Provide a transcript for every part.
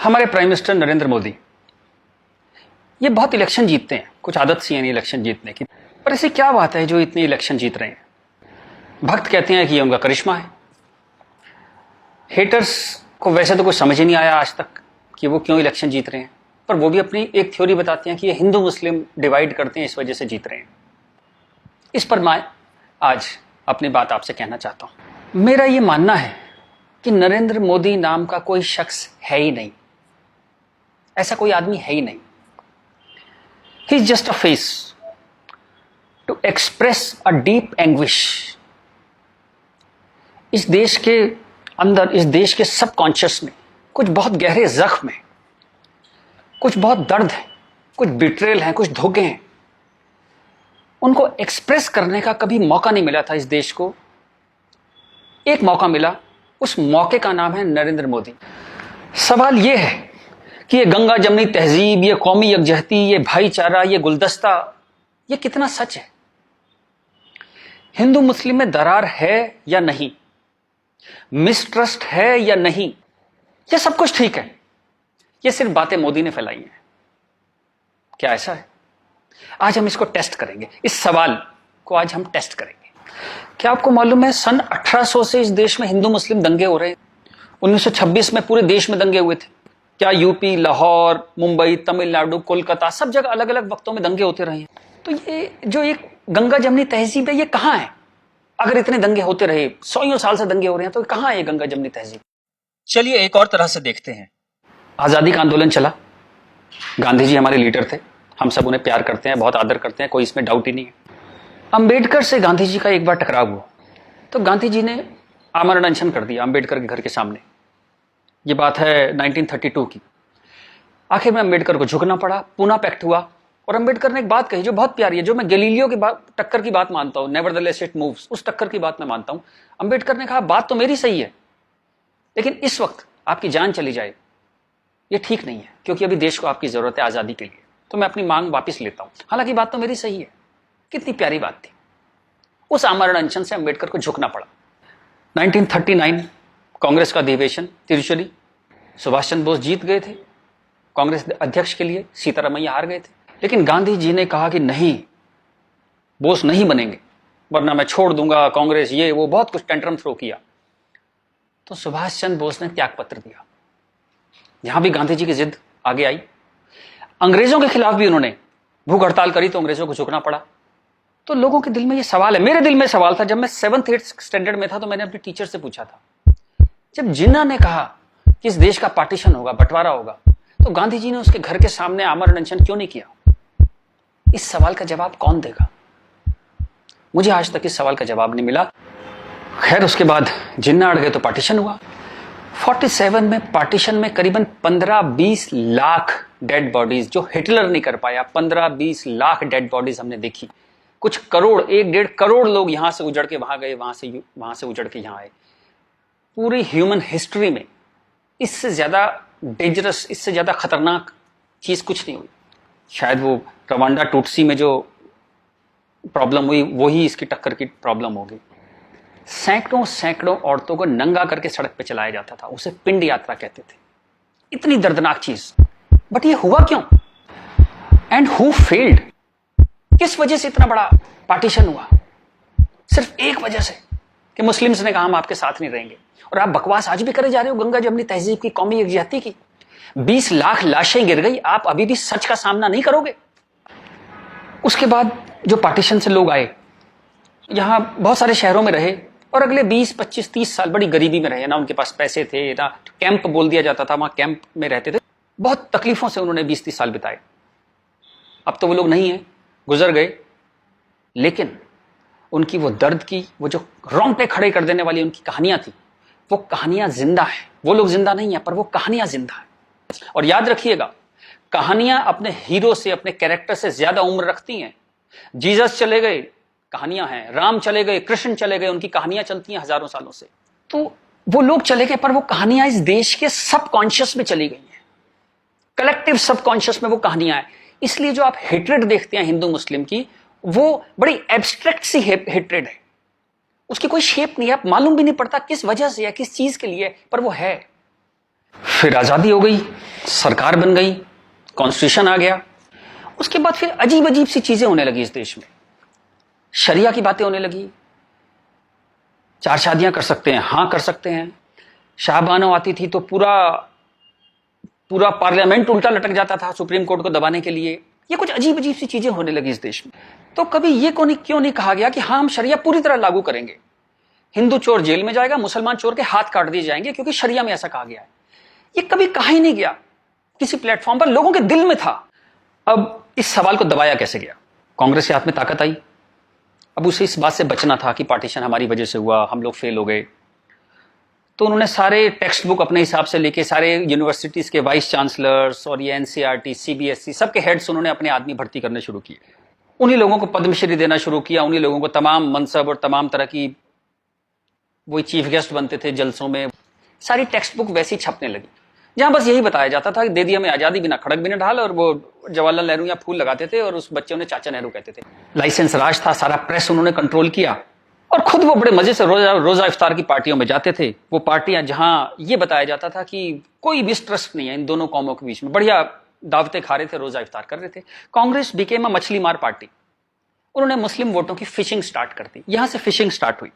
हमारे prime minister Narendra Modi ये बहुत इलेक्शन जीतते हैं, कुछ आदत सी है नहीं इलेक्शन जीतने की, पर ऐसी क्या बात है जो इतने इलेक्शन जीत रहे हैं? भक्त कहते हैं कि ये उनका करिश्मा है। हेटर्स को वैसे तो कुछ समझ ही नहीं आया आज तक कि वो क्यों इलेक्शन जीत रहे हैं, पर वो भी अपनी एक थ्योरी बताते हैं कि ये हिंदू मुस्लिम डिवाइड करते हैं, इस वजह से जीत रहे हैं। इस पर मैं आज अपनी बात आपसे कहना चाहता हूं। मेरा ये मानना है कि नरेंद्र मोदी नाम का कोई शख्स है ही नहीं, ऐसा कोई आदमी है ही नहीं। He is just a face to express a deep anguish. इस देश के अंदर, इस देश के सबकॉन्शियस में कुछ बहुत गहरे जख्म है, कुछ बहुत दर्द है, कुछ बिट्रेल है, कुछ धोखे हैं। उनको एक्सप्रेस करने का कभी मौका नहीं मिला था इस देश को। एक मौका मिला, उस मौके का नाम है नरेंद्र मोदी। सवाल यह है कि ये गंगा जमनी तहजीब, ये कौमी यकजहती, ये भाईचारा, ये गुलदस्ता, ये कितना सच है? हिंदू मुस्लिम में दरार है या नहीं? मिसट्रस्ट है या नहीं? ये सब कुछ ठीक है, ये सिर्फ बातें मोदी ने फैलाई हैं। क्या ऐसा है? आज हम इसको टेस्ट करेंगे, इस सवाल को आज हम टेस्ट करेंगे। क्या आपको मालूम है सन 1800 से इस देश में हिंदू मुस्लिम दंगे हो रहे हैं? 1926 में पूरे देश में दंगे हुए थे। क्या यूपी, लाहौर, मुंबई, तमिलनाडु, कोलकाता, सब जगह अलग अलग वक्तों में दंगे होते रहे हैं। तो ये जो एक गंगा जमनी तहजीब है, ये कहां है? अगर इतने दंगे होते रहे, 100 साल से दंगे हो रहे हैं, तो कहां है ये गंगा जमनी तहजीब? चलिए एक और तरह से देखते हैं। आजादी का आंदोलन चला, गांधी जी हमारे लीडर थे, हम सब उन्हें प्यार करते हैं, बहुत आदर करते हैं, कोई इसमें डाउट ही नहीं है। अंबेडकर से गांधी जी का एक बार टकराव हुआ, तो गांधी जी ने आमरण अनशन कर दिया अंबेडकर के घर के सामने। ये बात है 1932 की। आखिर में अंबेडकर को झुकना पड़ा, पूना पैक्ट हुआ, और अंबेडकर ने एक बात कही जो बहुत प्यारी है, जो मैं गैलीलियो की टक्कर की बात मानता हूं, नेवरदलेस इट मूव्स, उस टक्कर की बात मैं मानता हूं। अंबेडकर ने कहा, बात तो मेरी सही है, लेकिन इस वक्त आपकी जान चली जाए ये ठीक नहीं है, क्योंकि अभी देश को आपकी जरूरत है आजादी के लिए, तो मैं अपनी मांग वापस लेता हूं। हालांकि बात तो मेरी सही है। कितनी प्यारी बात थी। उस आमरण अनशन से अंबेडकर को झुकना पड़ा। 1939 कांग्रेस का अधिवेशन तिरुचुरी, सुभाष चंद्र बोस जीत गए थे कांग्रेस अध्यक्ष के लिए, सीतारामैया हार गए थे। लेकिन गांधी जी ने कहा कि नहीं, बोस नहीं बनेंगे, वरना मैं छोड़ दूंगा कांग्रेस, ये वो, बहुत कुछ टेंट्रम थ्रो किया। तो सुभाष चंद्र बोस ने त्याग पत्र दिया। यहां भी गांधी जी की जिद आगे आई। अंग्रेजों के खिलाफ भी उन्होंने भूख हड़ताल करी, तो अंग्रेजों को झुकना पड़ा। तो लोगों के दिल में ये सवाल है, मेरे दिल में सवाल था, जब मैं 7th-8th स्टैंडर्ड में था, तो मैंने अपने टीचर से पूछा था, जब जिन्ना ने कहा कि इस देश का पार्टीशन होगा, बंटवारा होगा, तो गांधी जी ने उसके घर के सामने आमरण अनशन क्यों नहीं किया? इस सवाल का जवाब कौन देगा? मुझे आज तक इस सवाल का जवाब नहीं मिला। खैर, उसके बाद जिन्ना अड़ गए तो पार्टीशन हुआ। 47 में पार्टीशन में करीबन 15-20 लाख डेड बॉडीज, जो हिटलर नहीं कर पाया, 15-20 लाख डेड बॉडीज हमने देखी। कुछ करोड़, 1-1.5 करोड़ लोग यहां से उजड़ के वहां गए, वहां से उजड़ के यहां आए। पूरी ह्यूमन हिस्ट्री में इससे ज्यादा डेंजरस, इससे ज्यादा खतरनाक चीज कुछ नहीं हुई। शायद वो रवांडा टूटसी में जो प्रॉब्लम हुई, वही इसकी टक्कर की प्रॉब्लम होगी। सैकड़ों औरतों को नंगा करके सड़क पे चलाया जाता था, उसे पिंड यात्रा कहते थे। इतनी दर्दनाक चीज, बट ये हुआ क्यों? And who failed? किस वजह से इतना बड़ा पार्टीशन हुआ? सिर्फ एक वजह से कि मुस्लिम्स ने कहा हम आपके साथ नहीं रहेंगे। और आप बकवास आज भी करे जा रहे हो गंगा जमनी तहजीब की, कौमी यकजहती की। 20 लाख लाशें गिर गई, आप अभी भी सच का सामना नहीं करोगे? उसके बाद जो पार्टीशन से लोग आए, यहां बहुत सारे शहरों में रहे, और अगले 20, 25, 30 साल बड़ी गरीबी में रहे। ना उनके पास पैसे थे, ना कैंप बोल दिया जाता था, वहां कैंप में रहते थे। बहुत तकलीफों से उन्होंने 20-30 साल बिताए। अब तो वो लोग नहीं है, गुजर गए, लेकिन उनकी वो दर्द की, वो जो रोंगटे खड़े कर देने वाली उनकी कहानियां थी, वो कहानियां जिंदा है। वो लोग जिंदा नहीं है, पर वो कहानियां जिंदा है। और याद रखिएगा, कहानियां अपने हीरो से, अपने कैरेक्टर से ज्यादा उम्र रखती हैं। जीसस चले गए, कहानियां हैं। राम चले गए, कृष्ण चले गए, उनकी कहानियां चलती हैं हजारों सालों से। तो वो लोग चले गए, पर वो कहानियां इस देश के सबकॉन्शियस में चली गई हैं, कलेक्टिव सबकॉन्शियस में वो कहानियां हैं। इसलिए जो आप हेट्रेड देखते हैं हिंदू मुस्लिम की, वो बड़ी एब्स्ट्रैक्ट सी हेट्रेड है, उसकी कोई शेप नहीं है, आप मालूम भी नहीं पड़ता किस वजह से है, किस चीज के लिए, पर वो है। फिर आज़ादी हो गई, सरकार बन गई, कॉन्स्टिट्यूशन आ गया। उसके बाद फिर अजीब अजीब सी चीजें होने लगी इस देश में। शरिया की बातें होने लगी, 4 शादियां कर सकते हैं, हाँ कर सकते हैं। शाहबानो आती थी तो पूरा पार्लियामेंट उल्टा लटक जाता था सुप्रीम कोर्ट को दबाने के लिए। ये कुछ अजीब अजीब सी चीजें होने लगी इस देश में। तो कभी ये क्यों नहीं कहा गया कि हाँ हम शरिया पूरी तरह लागू करेंगे, हिंदू चोर जेल में जाएगा, मुसलमान चोर के हाथ काट दिए जाएंगे, क्योंकि शरिया में ऐसा कहा गया है। ये कभी कहा ही नहीं गया किसी प्लेटफॉर्म पर, लोगों के दिल में था। अब इस सवाल को दबाया कैसे गया? कांग्रेस के हाथ में ताकत आई। अब उसे इस बात से बचना था कि पार्टीशन हमारी वजह से हुआ, हम लोग फेल हो गए। तो उन्होंने सारे टेक्स्ट बुक अपने हिसाब से लेके सारे यूनिवर्सिटीज के वाइस चांसलर्स और ये एनसीईआरटी, सीबीएसई सबके हेड्स उन्होंने अपने आदमी भर्ती करने शुरू किए। उन्हीं लोगों को पद्मश्री देना शुरू किया, उन्हीं लोगों को तमाम मनसब और तमाम तरह की, वही चीफ गेस्ट बनते थे जलसों में। सारी टेक्स्ट बुक वैसी छपने लगी जहां बस यही बताया जाता था कि दे दिया हमें आजादी, बिना खड़क बिना ढाल। और वो जवाहरलाल नेहरू या फूल लगाते थे और उस बच्चे उन्हें चाचा नेहरू कहते थे। लाइसेंस राज था, सारा प्रेस उन्होंने कंट्रोल किया और खुद वो बड़े मजे से रोजा इफ्तार की पार्टियों में जाते थे। वो पार्टियां जहां ये बताया जाता था कि कोई मिसट्रस्ट नहीं है इन दोनों कौमों के बीच में, बढ़िया दावतें खा रहे थे, रोजा इफ्तार कर रहे थे। कांग्रेस बिकेम अ मछली मार पार्टी। उन्होंने मुस्लिम वोटों की फिशिंग स्टार्ट कर दी, यहां से फिशिंग स्टार्ट हुई।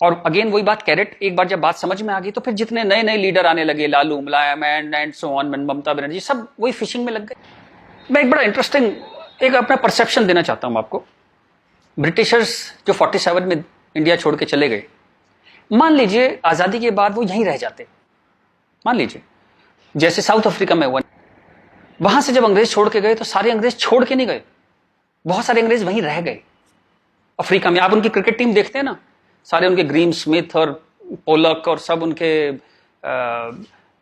और अगेन वही बात, कैरेट, एक बार जब बात समझ में आ गई तो फिर जितने नए नए लीडर आने लगे, लालू, मुलायम and so on, Mamata Banerjee, सब वही फिशिंग में लग गए। मैं एक बड़ा इंटरेस्टिंग एक अपना परसेप्शन देना चाहता हूं आपको। ब्रिटिशर्स जो 47 में इंडिया छोड़ के चले गए, मान लीजिए आजादी के बाद वो यहीं रह जाते, मान लीजिए जैसे साउथ अफ्रीका में हुआ। वहां से जब अंग्रेज छोड़ के गए तो सारे अंग्रेज छोड़ के नहीं गए, बहुत सारे अंग्रेज वहीं रह गए अफ्रीका में। आप उनकी क्रिकेट टीम देखते हैं ना, सारे उनके ग्रीम स्मिथ और पोलक और सब उनके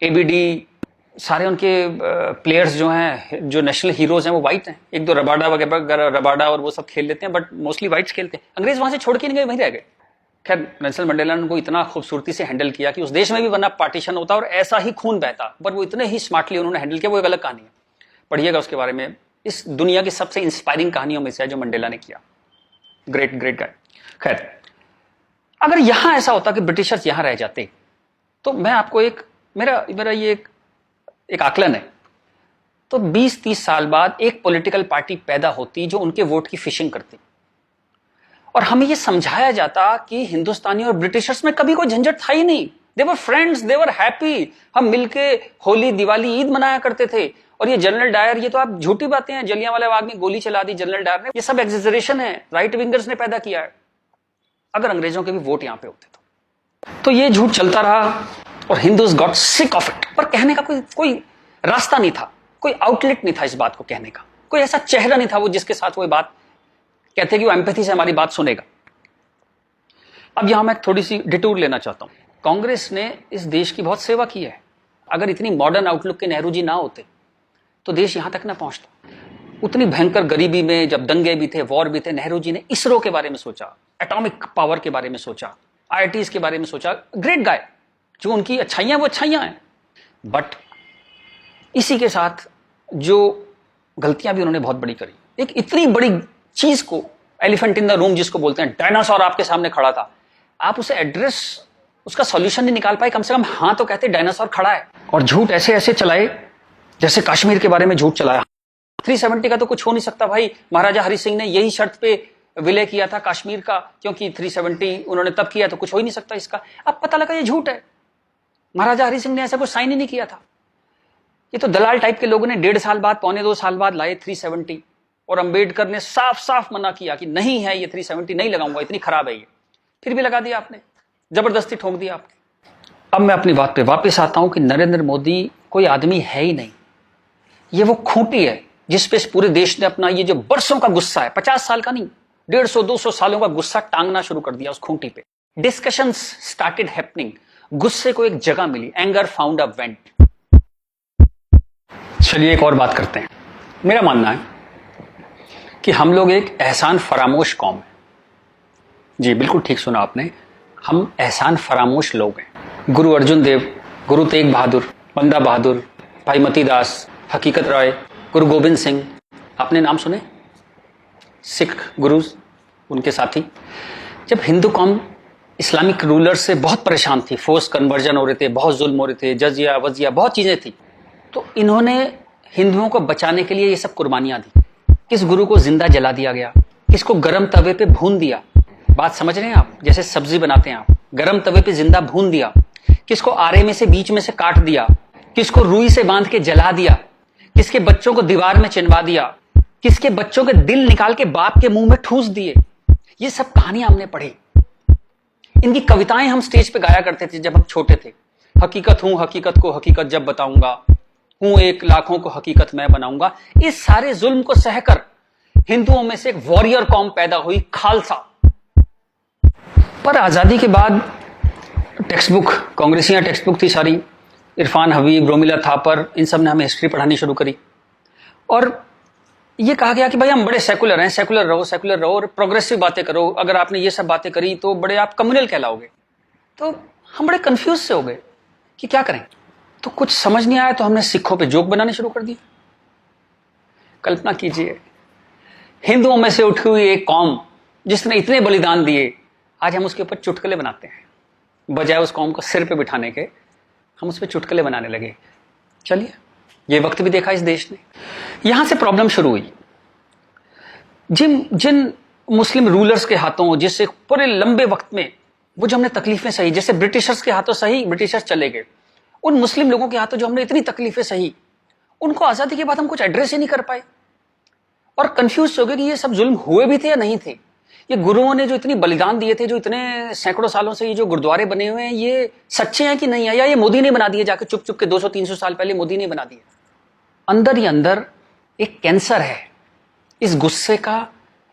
एबीडी, सारे उनके प्लेयर्स जो हैं, जो नेशनल हीरोज हैं, वो वाइट हैं। एक दो रबाडा वगैरह, रबाडा और वो सब खेल लेते हैं, बट मोस्टली वाइट्स खेलते हैं। अंग्रेज वहां से छोड़ के नहीं गए, वहीं रह गए। खैर नेल्सन मंडेला ने उनको इतना खूबसूरती से हैंडल किया कि उस देश में भी वरना पार्टीशन होता और ऐसा ही खून बहता, पर वो इतने ही स्मार्टली उन्होंने हैंडल किया। वो एक अलग कहानी है, पढ़िएगा उसके बारे में। इस दुनिया की सबसे इंस्पायरिंग कहानियों में से है जो मंडेला ने किया। Great great guy. खैर, अगर यहां ऐसा होता कि ब्रिटिशर्स यहां रह जाते तो मैं आपको एक मेरा ये एक आकलन है, तो 20-30 साल बाद एक पॉलिटिकल पार्टी पैदा होती जो उनके वोट की फिशिंग करती, और हमें ये समझाया जाता कि हिंदुस्तानी और ब्रिटिशर्स में कभी कोई झंझट था ही नहीं। They were friends, they were happy. हम मिलके होली, दिवाली, ईद मनाया करते थे। और ये जनरल डायर, ये तो आप झूठी बातें हैं, जलियांवाला बाग में गोली चला दी जनरल डायर ने, ये सब एग्जेजरेशन है, राइट विंगर्स ने पैदा किया है। अगर अंग्रेजों के भी वोट यहां पे होते तो ये झूठ चलता रहा और Hindus got sick of it. पर कहने का कोई रास्ता नहीं था, कोई आउटलेट नहीं था इस बात को कहने का, कोई ऐसा चेहरा नहीं था वो जिसके साथ वो बात कहते कि वो एम्पैथी से हमारी बात सुनेगा। अब यहां मैं थोड़ी सी डिटूर लेना चाहता हूं। कांग्रेस ने इस देश की बहुत सेवा की है। अगर इतनी मॉडर्न आउटलुक के नेहरू जी ना होते तो देश यहां तक ना पहुंचता। उतनी भयंकर गरीबी में जब दंगे भी थे, वॉर भी थे, नेहरू जी ने इसरो के बारे में सोचा, एटॉमिक पावर के बारे में सोचा, आईआईटीज के बारे में सोचा। ग्रेट गाय, जो उनकी अच्छाइयां वो अच्छाइयां हैं, बट इसी के साथ जो गलतियां भी उन्होंने बहुत बड़ी करी। एक इतनी बड़ी चीज को, एलिफेंट इन द रूम जिसको बोलते हैं, डायनासोर आपके सामने खड़ा था, आप उसे एड्रेस, उसका सॉल्यूशन नहीं निकाल पाए। कम से कम हाँ तो कहते डायनासोर खड़ा है। और झूठ ऐसे ऐसे चलाए, जैसे कश्मीर के बारे में झूठ चलाया। 370 का तो कुछ हो नहीं सकता भाई। महाराजा हरि सिंह ने यही शर्त पे विलय किया था कश्मीर का, क्योंकि 370 उन्होंने तब किया, तो कुछ हो ही नहीं सकता इसका। अब पता लगा ये झूठ है, महाराजा हरि सिंह ने ऐसा कुछ साइन ही नहीं किया था। ये तो दलाल टाइप के लोगों ने 1.5 साल बाद, 1.25 साल बाद लाए 370, और अंबेडकर ने साफ साफ मना किया कि नहीं है ये 370 नहीं लगाऊंगा, इतनी खराब है ये, फिर भी लगा दिया आपने, जबरदस्ती ठोक दिया आपने। अब मैं अपनी बात पे वापस आता हूं कि नरेंद्र मोदी कोई आदमी है ही नहीं, ये वो खूंटी है जिसपे इस पूरे देश ने अपना ये जो बरसों का गुस्सा है, 50 साल का नहीं, 150-200 सालों का गुस्सा टांगना शुरू कर दिया उस खूंटी पे। डिस्कशंस स्टार्टेड हैपनिंग, गुस्से को एक जगह मिली, एंगर फाउंड अ वेंट। चलिए एक और बात करते हैं। मेरा मानना है कि हम लोग एक एहसान फरामोश कौम है। जी बिल्कुल ठीक सुना आपने, हम एहसान फरामोश लोग हैं। गुरु अर्जुन देव, गुरु तेग बहादुर, बंदा बहादुर, भाई मती दास, हकीकत राय, गुरु गोविंद सिंह, आपने नाम सुने, सिख गुरुज, उनके साथी। जब हिंदू कौम इस्लामिक रूलर से बहुत परेशान थी, फोर्स कन्वर्जन हो रहे थे, बहुत जुल्म हो रहे थे, जजिया वजिया बहुत चीजें थी। तो इन्होंने हिंदुओं को बचाने के लिए ये सब कुर्बानियां दी। किस गुरु को जिंदा जला दिया गया, किसको गर्म तवे पे भून दिया, बात समझ रहे हैं आप, जैसे सब्जी बनाते हैं आप, गर्म तवे पे जिंदा भून दिया, किसको आरे में से बीच में से काट दिया, किसको रुई से बांध के जला दिया, किसके बच्चों को दीवार में चिनवा दिया, किसके बच्चों के दिल निकाल के बाप के मुंह में ठूस दिए। ये सब कहानियां हमने पढ़ी। इनकी कविताएं हम स्टेज पे गाया करते थे जब हम छोटे थे। हकीकत हूं, हकीकत को हकीकत जब बताऊंगा, हूं एक लाखों को हकीकत मैं बनाऊंगा। इस सारे जुल्म को सहकर हिंदुओं में से एक वॉरियर कौम पैदा हुई, खालसा। पर आजादी के बाद टेक्स्ट बुक, कांग्रेसियां टेक्स्ट बुक थी सारी, इरफान हबीब, रोमिला थापर, इन सब ने हमें हिस्ट्री पढ़ानी शुरू करी और ये कहा गया कि भाई हम बड़े सेकुलर हैं, सेकुलर रहो और प्रोग्रेसिव बातें करो। अगर आपने ये सब बातें करी तो बड़े आप कम्युनल कहलाओगे। तो हम बड़े कंफ्यूज से हो गए कि क्या करें। तो कुछ समझ नहीं आया तो हमने सिखों पे जोक बनाने शुरू कर दिए। कल्पना कीजिए, हिंदुओं में से उठी हुई एक कौम जिसने इतने बलिदान दिए, आज हम उसके ऊपर चुटकुले बनाते हैं। बजाय उस कौम को सिर पे बिठाने के हम उस पर चुटकुले बनाने लगे। चलिए, ये वक्त भी देखा इस देश ने। यहां से प्रॉब्लम शुरू हुई। जिन मुस्लिम रूलर्स के हाथों, जिससे पूरे लंबे वक्त में वो जो हमने तकलीफें सही, जैसे ब्रिटिशर्स के हाथों सही, ब्रिटिशर्स चले गए, उन मुस्लिम लोगों के हाथों जो हमने इतनी तकलीफें सही, उनको आजादी के बाद हम कुछ एड्रेस ही नहीं कर पाए और कंफ्यूज हो गए कि ये सब जुल्म हुए भी थे या नहीं थे। ये गुरुओं ने जो इतनी बलिदान दिए थे, जो इतने सैकड़ों सालों से ये जो गुरुद्वारे बने हुए हैं, ये सच्चे हैं कि नहीं है, या ये मोदी ने बना दिए जाके चुप चुप के 200-300 साल पहले मोदी ने बना दिए। अंदर ही अंदर एक कैंसर है, इस गुस्से का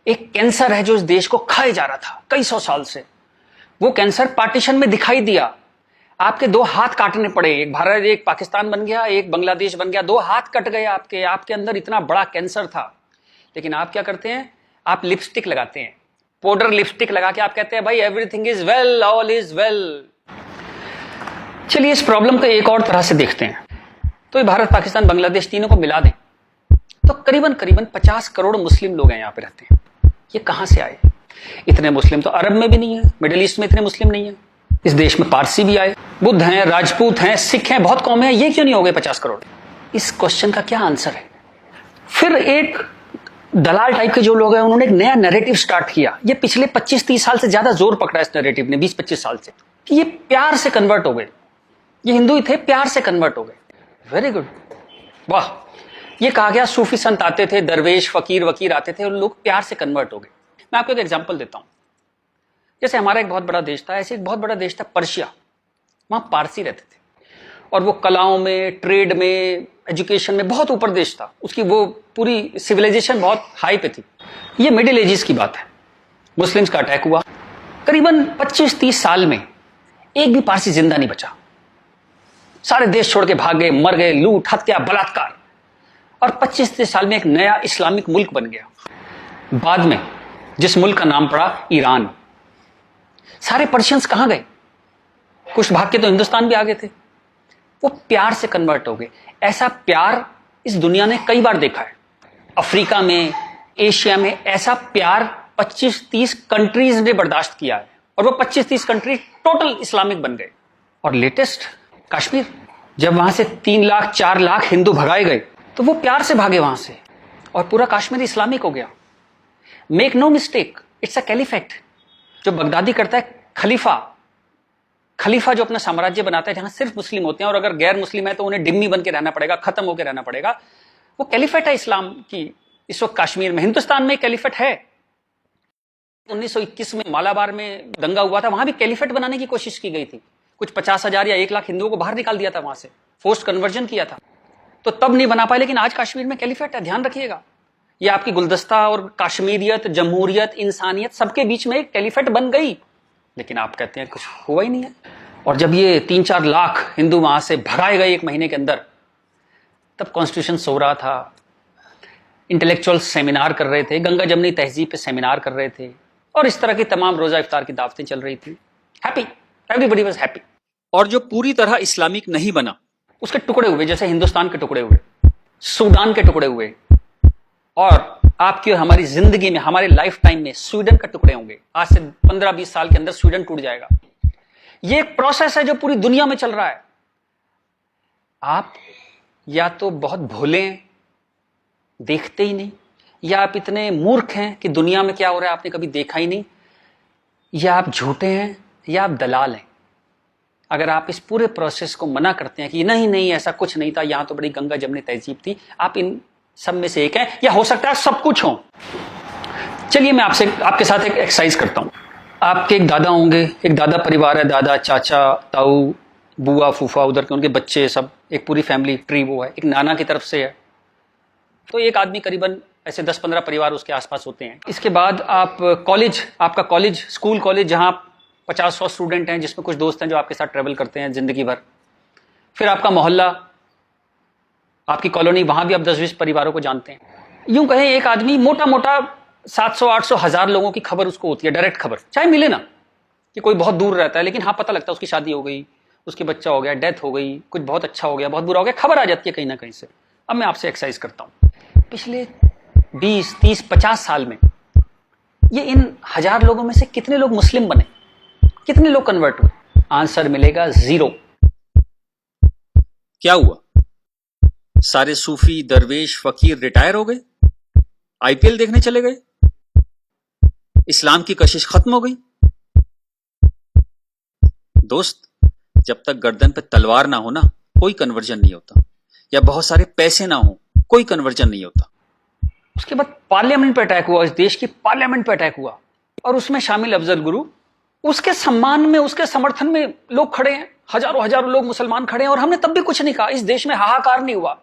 एक कैंसर है जो इस देश को खाए जा रहा था कई सौ साल से। वो कैंसर पार्टीशन में दिखाई दिया। आपके 2 हाथ काटने पड़े, एक भारत एक पाकिस्तान बन गया, एक बांग्लादेश बन गया, 2 हाथ कट गए आपके अंदर इतना बड़ा कैंसर था। लेकिन आप क्या करते हैं, आप लिपस्टिक लगाते हैं, पाउडर लिपस्टिक लगा के आप कहते हैं भाई everything is well, all is well. चलिए इस प्रॉब्लम को एक और तरह से देखते हैं। तो ये भारत, पाकिस्तान, बांग्लादेश तीनों को मिला दें तो करीबन 50 करोड़ मुस्लिम लोग हैं यहाँ पे रहते हैं। ये कहां से आए? इतने मुस्लिम तो अरब में भी नहीं है, मिडिल ईस्ट में इतने मुस्लिम नहीं है। इस देश में पारसी भी आए, बुद्ध हैं, राजपूत हैं, सिख हैं, बहुत कौमें हैं, ये क्यों नहीं हो गए 50 करोड़? इस क्वेश्चन का क्या आंसर है? फिर एक दलाल टाइप के जो लोग हैं उन्होंने एक नया नैरेटिव स्टार्ट किया। ये पिछले 25-30 साल से ज्यादा जोर पकड़ा इस नैरेटिव ने, 20-25 साल से, कि ये प्यार से कन्वर्ट हो गए। ये हिंदू ही थे, प्यार से कन्वर्ट हो गए। वेरी गुड, वाह। ये कहा गया सूफी संत आते थे, दरवेश फकीर वकीर आते थे, उन लोग प्यार से कन्वर्ट हो गए। मैं आपको एक एग्जांपल देता हूं। जैसे हमारा एक बहुत बड़ा देश था, ऐसे एक बहुत बड़ा देश था पर्शिया। वहां पारसी रहते थे और वो कलाओं में, ट्रेड में, एजुकेशन में बहुत ऊपर देश था। उसकी वो पूरी सिविलाइजेशन बहुत हाई पे थी। ये मिडिल एजेस की बात है। मुस्लिम्स का अटैक हुआ, करीबन 25-30 साल में एक भी पारसी जिंदा नहीं बचा। सारे देश छोड़ के भाग गए, मर गए, लूट, हत्या, बलात्कार। और 25-30 साल में एक नया इस्लामिक मुल्क बन गया। बाद में जिस मुल्क का नाम पड़ा ईरान। सारे पर्शियंस कहां गए? कुछ भाग के तो हिंदुस्तान भी आ गए थे। वो प्यार से कन्वर्ट हो गए। ऐसा प्यार इस दुनिया ने कई बार देखा है। अफ्रीका में, एशिया में ऐसा प्यार 25-30 कंट्रीज ने बर्दाश्त किया है और वो 25-30 कंट्री टोटल इस्लामिक बन गए। और लेटेस्ट कश्मीर, जब वहां से 3 लाख 4 लाख हिंदू भगाए गए तो वो प्यार से भागे वहां से और पूरा कश्मीर इस्लामिक हो गया। Make no mistake, it's a caliphate. जो बगदादी करता है खलीफा जो अपना साम्राज्य बनाता है जहां सिर्फ मुस्लिम होते हैं और अगर गैर मुस्लिम है तो उन्हें डिम्मी बन के रहना पड़ेगा, खत्म होकर रहना पड़ेगा। वो कैलिफेट है इस्लाम की। इस वक्त कश्मीर में, हिंदुस्तान में कैलिफेट है। 1921 में मालाबार में दंगा हुआ था, वहां भी कैलिफेट बनाने की कोशिश की गई थी। कुछ 50,000 या 1 लाख हिंदुओं को बाहर निकाल दिया था वहां से, फोर्स्ड कन्वर्जन किया था। तो तब नहीं बना पाए, लेकिन आज कश्मीर में कैलिफेट है, ध्यान रखिएगा। ये आपकी गुलदस्ता और कश्मीरियत, जमहूरियत, इंसानियत सबके बीच में एक कैलिफेट बन गई। लेकिन आप कहते हैं कुछ हुआ ही नहीं है। और जब ये 3-4 लाख हिंदू वहां से भगाए गए 1 महीने के अंदर, तब कॉन्स्टिट्यूशन सो रहा था, इंटेलेक्चुअल सेमिनार कर रहे थे, गंगा जमनी तहजीब पे सेमिनार कर रहे थे और इस तरह की तमाम रोजा इफ्तार की दावतें चल रही थी। Happy, everybody was happy. और जो पूरी तरह इस्लामिक नहीं बना, उसके टुकड़े हुए, जैसे हिंदुस्तान के टुकड़े हुए, सूडान के टुकड़े हुए और आपकी और हमारी जिंदगी में, हमारे लाइफ टाइम में स्वीडन का टुकड़े होंगे। आज से 15-20 साल के अंदर स्वीडन टूट जाएगा। ये एक प्रोसेस है जो पूरी दुनिया में चल रहा है। आप या तो बहुत भोले हैं, देखते ही नहीं, या आप इतने मूर्ख हैं कि दुनिया में क्या हो रहा है आपने कभी देखा ही नहीं, या आप झूठे हैं, या आप दलाल हैं। अगर आप इस पूरे प्रोसेस को मना करते हैं कि नहीं नहीं ऐसा कुछ नहीं था, यहां तो बड़ी गंगा जमनी तहजीब थी, आप इन सब में से एक है, या हो सकता है सब कुछ हो। चलिए मैं आपके साथ एक एक्सरसाइज करता हूं। आपके एक दादा होंगे, एक दादा परिवार है, दादा, चाचा, ताऊ, बुआ, फूफा, उधर के उनके बच्चे, सब एक पूरी फैमिली ट्री वो है। एक नाना की तरफ से है, तो एक आदमी करीबन ऐसे 10-15 परिवार उसके आसपास होते हैं। इसके बाद आप कॉलेज, आपका कॉलेज, स्कूल कॉलेज, जहां 50-100 स्टूडेंट हैं, जिसमें कुछ दोस्त हैं जो आपके साथ ट्रेवल करते हैं जिंदगी भर। फिर आपका मोहल्ला, आपकी कॉलोनी, वहां भी आप 10-20 परिवारों को जानते हैं। यूं कहें एक आदमी मोटा मोटा 700-800 1000 लोगों की खबर उसको होती है, डायरेक्ट खबर, चाहे मिले ना कि कोई बहुत दूर रहता है, लेकिन हाँ पता लगता है उसकी शादी हो गई, उसके बच्चा हो गया, डेथ हो गई, कुछ बहुत अच्छा हो गया, बहुत बुरा हो गया, खबर आ जाती है कहीं ना कहीं से। अब मैं आपसे एक्सरसाइज करता हूं, पिछले 20-30-50 साल में ये इन 1000 लोगों में से कितने लोग मुस्लिम बने, कितने लोग कन्वर्ट हुए? आंसर मिलेगा 0। क्या हुआ? सारे सूफी, दरवेश, फकीर रिटायर हो गए, आईपीएल देखने चले गए, इस्लाम की कशिश खत्म हो गई। दोस्त, जब तक गर्दन पे तलवार ना हो ना, कोई कन्वर्जन नहीं होता, या बहुत सारे पैसे ना हो, कोई कन्वर्जन नहीं होता। उसके बाद पार्लियामेंट पे अटैक हुआ, इस देश की पार्लियामेंट पे अटैक हुआ, और उसमें शामिल अफजल गुरु, उसके सम्मान में, उसके समर्थन में लोग खड़े हैं, हजारों लोग मुसलमान खड़े हैं, और हमने तब भी कुछ नहीं कहा। इस देश में हाहाकार नहीं हुआ।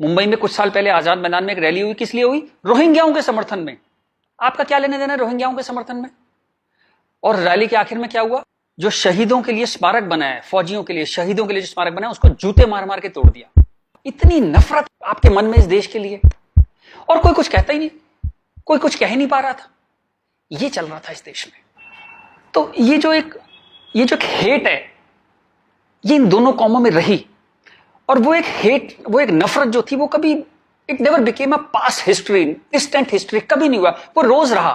मुंबई में कुछ साल पहले आजाद मैदान में एक रैली हुई, किस लिए हुई? रोहिंग्याओं के समर्थन में। आपका क्या लेने देना रोहिंग्याओं के समर्थन में? और रैली के आखिर में क्या हुआ? जो शहीदों के लिए स्मारक बना है, फौजियों के लिए, शहीदों के लिए जो स्मारक बना है, उसको जूते मार मार के तोड़ दिया। इतनी नफरत आपके मन में इस देश के लिए, और कोई कुछ कहता ही नहीं, कोई कुछ कह ही नहीं पा रहा था। ये चल रहा था इस देश में। तो ये जो एक हेट है, ये इन दोनों कौमों में रही, और वो एक हेट, वो एक नफरत जो थी, वो कभी, it never became a past history, distant history, कभी नहीं हुआ। वो रोज रहा।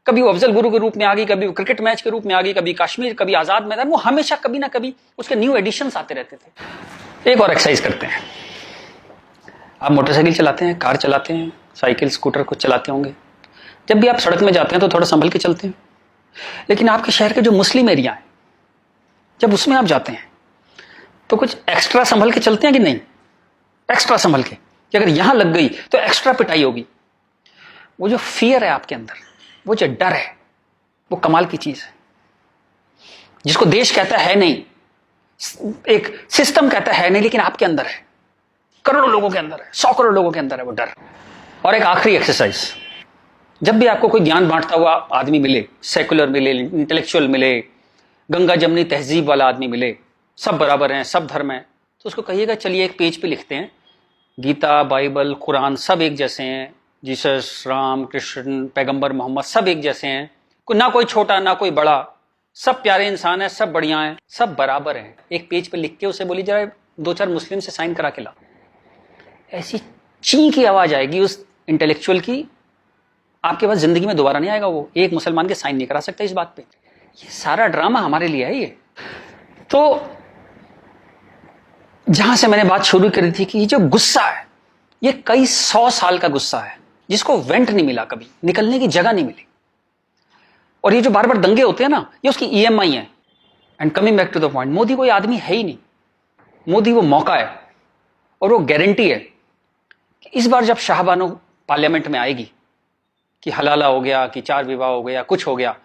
कभी वो अफजल गुरु के रूप में आ गई, कभी वो क्रिकेट मैच के रूप में आ गई, कभी कश्मीर, कभी आजाद मैदान, वो हमेशा कभी ना कभी उसके न्यू एडिशंस आते रहते थे। एक और एक्सरसाइज करते हैं। आप मोटरसाइकिल चलाते हैं, कार चलाते हैं, साइकिल, स्कूटर कुछ चलाते होंगे। जब भी आप सड़क में जाते हैं तो थोड़ा संभल के चलते हैं, लेकिन आपके शहर के जो मुस्लिम एरिया है, जब उसमें आप जाते हैं तो कुछ एक्स्ट्रा संभल के चलते हैं कि नहीं? एक्स्ट्रा संभल के, कि अगर यहां लग गई तो एक्स्ट्रा पिटाई होगी। वो जो फियर है आपके अंदर, वो जो डर है, वो कमाल की चीज है, जिसको देश कहता है नहीं, एक सिस्टम कहता है नहीं, लेकिन आपके अंदर है, करोड़ों लोगों के अंदर है, 100 करोड़ लोगों के अंदर है वो डर। और एक आखिरी एक्सरसाइज, जब भी आपको कोई ज्ञान बांटता हुआ आदमी मिले, सेकुलर मिले, इंटेलेक्चुअल मिले, गंगा जमनी तहजीब वाला आदमी मिले, सब बराबर हैं, सब धर्म है, तो उसको कहिएगा चलिए एक पेज पे लिखते हैं, गीता, बाइबल, कुरान सब एक जैसे हैं, जीसस, राम, कृष्ण, पैगंबर मोहम्मद सब एक जैसे हैं, ना कोई छोटा ना कोई बड़ा, सब प्यारे इंसान है, सब बढ़िया हैं, सब बराबर हैं। एक पेज पे लिख के उसे बोली जरा 2-4 मुस्लिम से साइन करा के ला। ऐसी ची की आवाज आएगी उस इंटेलेक्चुअल की, आपके पास जिंदगी में दोबारा नहीं आएगा। वो एक मुसलमान के साइन नहीं करा सकता इस बात पे। ये सारा ड्रामा हमारे लिए है। ये तो जहां से मैंने बात शुरू करी थी कि ये जो गुस्सा है, ये कई 100 साल का गुस्सा है, जिसको वेंट नहीं मिला, कभी निकलने की जगह नहीं मिली। और ये जो बार बार दंगे होते हैं ना, ये उसकी EMI है। And coming back to the point, Modi कोई आदमी है ही नहीं। मोदी वो मौका है, और वो गारंटी है कि इस बार जब शाहबानो पार्लियामेंट में आएगी कि हलाला हो गया, कि 4 विवाह हो गया, कुछ हो गया,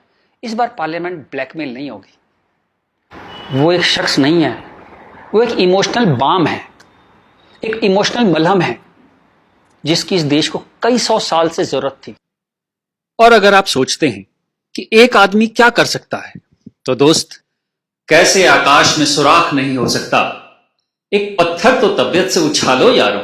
इस बार पार्लियामेंट ब्लैकमेल नहीं होगी। वो एक शख्स नहीं है, वो एक इमोशनल बाम है, एक इमोशनल मलहम है, जिसकी इस देश को कई 100 साल से जरूरत थी। और अगर आप सोचते हैं कि एक आदमी क्या कर सकता है, तो दोस्त, कैसे आकाश में सुराख नहीं हो सकता, एक पत्थर तो तबीयत से उछालो यारों।